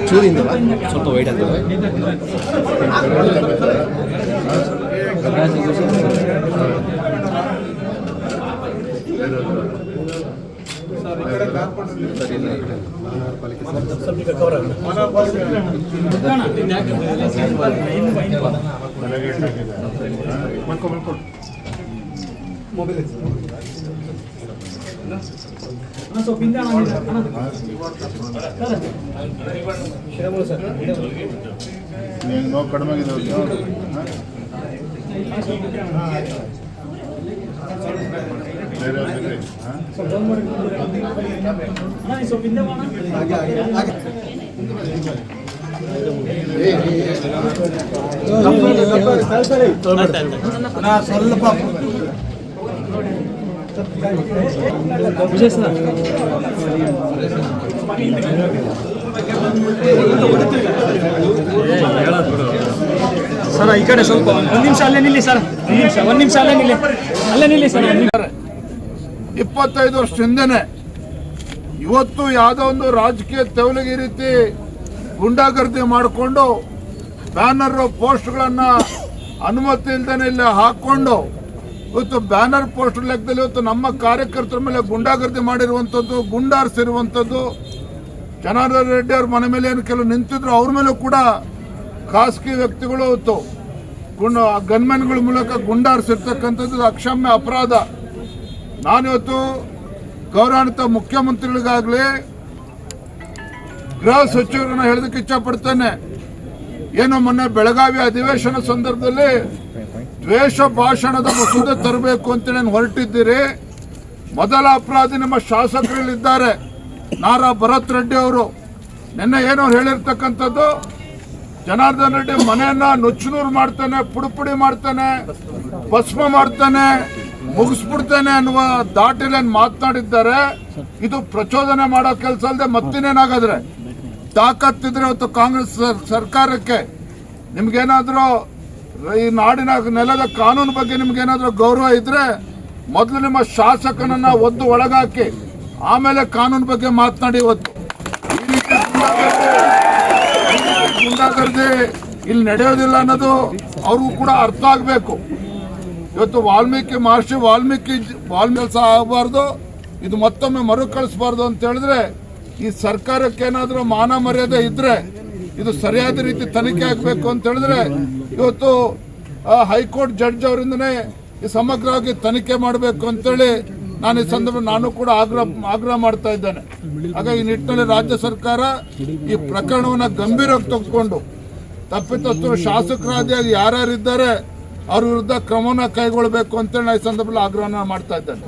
ಚೂರಿಂದ ಸ್ವಲ್ಪ ವೈಟ್ ಆಗ್ತದೆ. ನೋವು ಕಡಿಮೆ ಆಗಿದೆ. ಸ್ವಲ್ಪ ಸರ್ ಈ ಕಡೆ ಸ್ವಲ್ಪ ಒಂದು ನಿಮಿಷ ಅಲ್ಲೇ ನಿಲ್ಲಿ ಸರ್, ಒಂದು ನಿಮಿಷ ಅಲ್ಲೇ ನಿಲ್ಲಿ ಸರ್. 25 ವರ್ಷದಿಂದನೇ ಇವತ್ತು ಯಾವುದೋ ಒಂದು ರಾಜಕೀಯ ತೆವಲಿಗೆ ಈ ರೀತಿ ಗುಂಡಾಗರ್ದಿ ಮಾಡಿಕೊಂಡು ಬ್ಯಾನರ್ ಪೋಸ್ಟ್ಗಳನ್ನು ಅನುಮತಿ ಇಲ್ದೇನೆ ಇಲ್ಲಿ ಹಾಕೊಂಡು ಇವತ್ತು ಬ್ಯಾನರ್ ಪೋಸ್ಟರ್ ಲೆಕ್ಕದಲ್ಲಿ ಇವತ್ತು ನಮ್ಮ ಕಾರ್ಯಕರ್ತರ ಮೇಲೆ ಗುಂಡಾಗರ್ದಿ ಮಾಡಿರುವಂಥದ್ದು, ಗುಂಡಾರಿಸಿರುವಂಥದ್ದು. ಜನಾರ್ದನ್ ರೆಡ್ಡಿ ಅವ್ರ ಮನೆ ಮೇಲೆ ಏನು ಕೆಲವು ನಿಂತಿದ್ರು, ಅವ್ರ ಮೇಲೂ ಕೂಡ ಖಾಸಗಿ ವ್ಯಕ್ತಿಗಳು ಇವತ್ತು ಗನ್ಮೆನ್ಗಳ ಮೂಲಕ ಗುಂಡಾರಿಸಿರ್ತಕ್ಕಂಥದ್ದು ಅಕ್ಷಮ್ಯ ಅಪರಾಧ. ನಾನಿವತ್ತು ಗೌರವಾನ್ವಿತ ಮುಖ್ಯಮಂತ್ರಿಗಳಿಗಾಗಲಿ ಗೃಹ ಸಚಿವರನ್ನ ಹೇಳೋದಕ್ಕೆ ಇಚ್ಛಪಡ್ತೇನೆ. ಏನು ಮೊನ್ನೆ ಬೆಳಗಾವಿ ಅಧಿವೇಶನ ಸಂದರ್ಭದಲ್ಲಿ ದ್ವೇಷ ಭಾಷಣದ ಮಸೂದೆ ತರಬೇಕು ಅಂತ ನಾನು ಹೊರಟಿದ್ದೀರಿ. ಮೊದಲ ಅಪರಾಧಿ ನಮ್ಮ ಶಾಸಕರಲ್ಲಿದ್ದಾರೆ, ನಾರಾ ಭರತ್ ರೆಡ್ಡಿ ಅವರು. ನಿನ್ನೆ ಏನೋ ಹೇಳಿರ್ತಕ್ಕಂಥದ್ದು, ಜನಾರ್ದನ್ ರೆಡ್ಡಿ ಮನೆಯನ್ನ ನುಚ್ಚುನೂರು ಮಾಡ್ತಾನೆ, ಪುಡಿ ಮಾಡ್ತಾನೆ, ಭಸ್ಮ ಮಾಡ್ತಾನೆ, ಮುಗಿಸ್ಬಿಡ್ತಾನೆ ಅನ್ನುವ ದಾಟಿಲೇನು ಮಾತನಾಡಿದ್ದಾರೆ. ಇದು ಪ್ರಚೋದನೆ ಮಾಡೋ ಕೆಲಸ ಅಲ್ಲದೆ ಮತ್ತಿನೇನಾಗಾದ್ರೆ ತಾಕತ್ತಿದ್ರೆ ಇವತ್ತು ಕಾಂಗ್ರೆಸ್ ಸರ್ಕಾರಕ್ಕೆ ನಿಮ್ಗೇನಾದ್ರೂ ಈ ನಾಡಿನ ನೆಲದ ಕಾನೂನು ಬಗ್ಗೆ ನಿಮ್ಗೇನಾದ್ರೂ ಗೌರವ ಇದ್ರೆ ಮೊದಲು ನಿಮ್ಮ ಶಾಸಕನನ್ನ ಒದ್ದು ಒಳಗಾಕಿ ಆಮೇಲೆ ಕಾನೂನು ಬಗ್ಗೆ ಮಾತನಾಡಿ. ಇವತ್ತು ಈ ರೀತಿ ಗುಂಡಾಗರ್ದಿ ಇಲ್ಲಿ ನಡೆಯೋದಿಲ್ಲ ಅನ್ನೋದು ಅವ್ರಿಗೂ ಕೂಡ ಅರ್ಥ ಆಗಬೇಕು. ಇವತ್ತು ಮಹರ್ಷಿ ವಾಲ್ಮೀಕಿ ಕೆಲಸ ಆಗಬಾರ್ದು, ಇದು ಮತ್ತೊಮ್ಮೆ ಮರುಕಳಿಸಬಾರ್ದು ಅಂತ ಹೇಳಿದ್ರೆ ಈ ಸರ್ಕಾರಕ್ಕೆ ಏನಾದರೂ ಮಾನ ಮರ್ಯಾದೆ ಇದ್ರೆ ಇದು ಸರಿಯಾದ ರೀತಿ ತನಿಖೆ ಆಗಬೇಕು ಅಂತ ಹೇಳಿದ್ರೆ ಇವತ್ತು ಹೈಕೋರ್ಟ್ ಜಡ್ಜ್ ಅವರಿಂದನೇ ಈ ಸಮಗ್ರವಾಗಿ ತನಿಖೆ ಮಾಡಬೇಕು ಅಂತೇಳಿ ನಾನು ಈ ಸಂದರ್ಭ ನಾನು ಕೂಡ ಆಗ್ರಹ ಮಾಡ್ತಾ ಇದ್ದೇನೆ. ಹಾಗಾಗಿ ಈ ನಿಟ್ಟಿನಲ್ಲಿ ರಾಜ್ಯ ಸರ್ಕಾರ ಈ ಪ್ರಕರಣವನ್ನು ಗಂಭೀರವಾಗಿ ತೆಗೆದುಕೊಂಡು ತಪ್ಪಿತಸ್ಥರು ಶಾಸಕರಾದಿಯಾಗಿ ಯಾರ್ಯಾರಿದ್ದಾರೆ ಅವ್ರ ವಿರುದ್ಧ ಕ್ರಮವನ್ನು ಕೈಗೊಳ್ಳಬೇಕು ಅಂತೇಳಿ ನಾನು ಈ ಸಂದರ್ಭದಲ್ಲಿ ಆಗ್ರಹನ ಮಾಡ್ತಾ ಇದ್ದೇನೆ.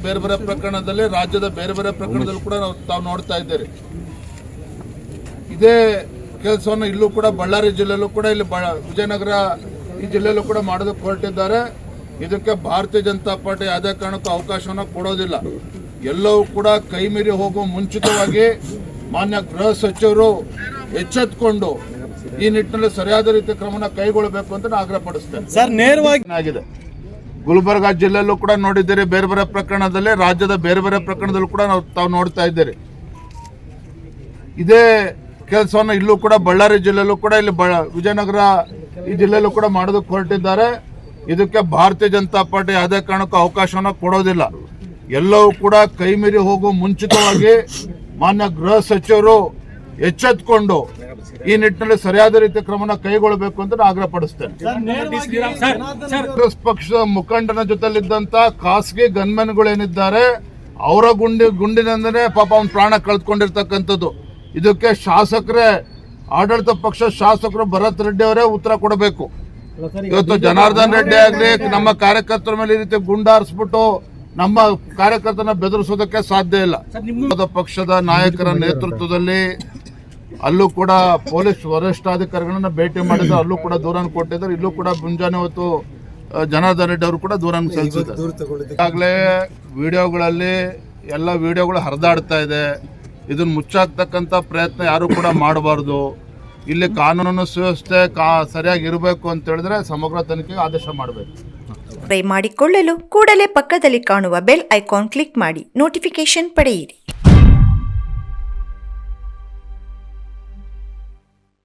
ಬೇರೆ ಬೇರೆ ಪ್ರಕರಣದಲ್ಲಿ, ರಾಜ್ಯದ ಬೇರೆ ಬೇರೆ ಪ್ರಕರಣದಲ್ಲೂ ಕೂಡ ತಾವು ನೋಡ್ತಾ ಇದ್ದೀರಿ. ಇದೇ ಕೆಲಸವನ್ನು ಇಲ್ಲೂ ಕೂಡ ಬಳ್ಳಾರಿ ಜಿಲ್ಲೆಯಲ್ಲೂ ಕೂಡ, ಇಲ್ಲಿ ವಿಜಯನಗರ ಈ ಜಿಲ್ಲೆಯಲ್ಲೂ ಕೂಡ ಮಾಡೋದಕ್ಕೆ ಹೊರಟಿದ್ದಾರೆ. ಇದಕ್ಕೆ ಭಾರತೀಯ ಜನತಾ ಪಾರ್ಟಿ ಯಾವುದೇ ಕಾರಣಕ್ಕೂ ಅವಕಾಶವನ್ನು ಕೊಡೋದಿಲ್ಲ. ಎಲ್ಲವೂ ಕೂಡ ಕೈ ಮೀರಿ ಹೋಗುವ ಮುಂಚಿತವಾಗಿ ಮಾನ್ಯ ಗೃಹ ಸಚಿವರು ಎಚ್ಚೆತ್ತುಕೊಂಡು ಈ ನಿಟ್ಟಿನಲ್ಲಿ ಸರಿಯಾದ ರೀತಿಯ ಕ್ರಮನ ಕೈಗೊಳ್ಳಬೇಕು ಅಂತ ನಾನು ಆಗ್ರಹ ಪಡಿಸ್ತೇನೆ. ಸರ್, ನೇರವಾಗಿ ಆಗಿದೆ ಗುಲ್ಬರ್ಗ ಜಿಲ್ಲೆಯಲ್ಲೂ ಕೂಡ ನೋಡಿದ್ದೀರಿ, ಬೇರೆ ಬೇರೆ ಪ್ರಕರಣದಲ್ಲಿ, ರಾಜ್ಯದ ಬೇರೆ ಬೇರೆ ಪ್ರಕರಣದಲ್ಲೂ ಕೂಡ ತಾವು ನೋಡ್ತಾ ಇದ್ದೀರಿ. ಇದೇ ಕೆಲಸವನ್ನು ಇಲ್ಲೂ ಕೂಡ ಬಳ್ಳಾರಿ ಜಿಲ್ಲೆಯಲ್ಲೂ ಕೂಡ, ಇಲ್ಲಿ ವಿಜಯನಗರ ಈ ಜಿಲ್ಲೆಯಲ್ಲೂ ಕೂಡ ಮಾಡೋದಕ್ಕೆ ಹೊರಟಿದ್ದಾರೆ. ಇದಕ್ಕೆ ಭಾರತೀಯ ಜನತಾ ಪಾರ್ಟಿ ಯಾವುದೇ ಕಾರಣಕ್ಕೂ ಅವಕಾಶವನ್ನು ಕೊಡೋದಿಲ್ಲ. ಎಲ್ಲವೂ ಕೂಡ ಕೈ ಮೀರಿ ಹೋಗುವ ಮುಂಚಿತವಾಗಿ ಮಾನ್ಯ ಗೃಹ ಸಚಿವರು ಎಚ್ಚೆತ್ತುಕೊಂಡು ಈ ನಿಟ್ಟಿನಲ್ಲಿ ಸರಿಯಾದ ರೀತಿಯ ಕ್ರಮನ ಕೈಗೊಳ್ಳಬೇಕು ಅಂತ ನಾನು ಆಗ್ರಹ ಪಡಿಸ್ತೇನೆ. ಕಾಂಗ್ರೆಸ್ ಪಕ್ಷದ ಮುಖಂಡನ ಜೊತೆಲಿದ್ದಂತ ಖಾಸಗಿ ಗನ್ಮೆನ್ಗಳೇನಿದ್ದಾರೆ ಅವರ ಗುಂಡಿನಿಂದನೇ ಪಾಪ ಅವನ ಪ್ರಾಣ ಕಳೆದುಕೊಂಡಿರ್ತಕ್ಕಂಥದ್ದು. ಇದಕ್ಕೆ ಶಾಸಕರೇ, ಆಡಳಿತ ಪಕ್ಷ ಶಾಸಕರು ಭರತ್ ರೆಡ್ಡಿ ಅವರೇ ಉತ್ತರ ಕೊಡಬೇಕು. ಇವತ್ತು ಜನಾರ್ದನ್ ರೆಡ್ಡಿ ಆಗಲಿ ನಮ್ಮ ಕಾರ್ಯಕರ್ತರ ಮೇಲೆ ಈ ರೀತಿ ಗುಂಡಾರಿಸ್ಬಿಟ್ಟು ನಮ್ಮ ಕಾರ್ಯಕರ್ತನ ಬೆದರಿಸೋದಕ್ಕೆ ಸಾಧ್ಯ ಇಲ್ಲ. ಪಕ್ಷದ ನಾಯಕರ ನೇತೃತ್ವದಲ್ಲಿ ಅಲ್ಲೂ ಕೂಡ ಪೊಲೀಸ್ ವರಿಷ್ಠಾಧಿಕಾರಿಗಳನ್ನ ಭೇಟಿ ಮಾಡಿದ್ರು, ಅಲ್ಲೂ ಕೂಡ ದೂರನ್ನು ಕೊಟ್ಟಿದ್ದಾರೆ. ಇಲ್ಲೂ ಕೂಡ ಮುಂಜಾನೆ ಹೊತ್ತು ಜನಾರ್ದನ್ ರೆಡ್ಡಿ ಅವರು ಕೂಡ ದೂರನ್ನು ಸಲ್ಲಿಸಿದ್ದಾರೆ. ಈಗಾಗಲೇ ವಿಡಿಯೋಗಳಲ್ಲಿ ಎಲ್ಲ ವಿಡಿಯೋಗಳು ಹರಿದಾಡ್ತಾ ಇದೆ. ಇದನ್ನು ಮುಚ್ಚಾಕ್ತಕ್ಕಂಥ ಪ್ರಯತ್ನ ಯಾರು ಕೂಡ ಮಾಡಬಾರ್ದು. ಇಲ್ಲಿ ಕಾನೂನು ಸುವ್ಯವಸ್ಥೆ ಸರಿಯಾಗಿ ಇರಬೇಕು ಅಂತ ಹೇಳಿದ್ರೆ ಸಮಗ್ರ ತನಿಖೆಗೆ ಆದೇಶ ಮಾಡಬೇಕು. ಮಾಡಿಕೊಳ್ಳಲು ಕೂಡಲೇ ಪಕ್ಕದಲ್ಲಿ ಕಾಣುವ ಬೆಲ್ ಐಕಾನ್ ಕ್ಲಿಕ್ ಮಾಡಿ ನೋಟಿಫಿಕೇಶನ್ ಪಡೆಯಿರಿ.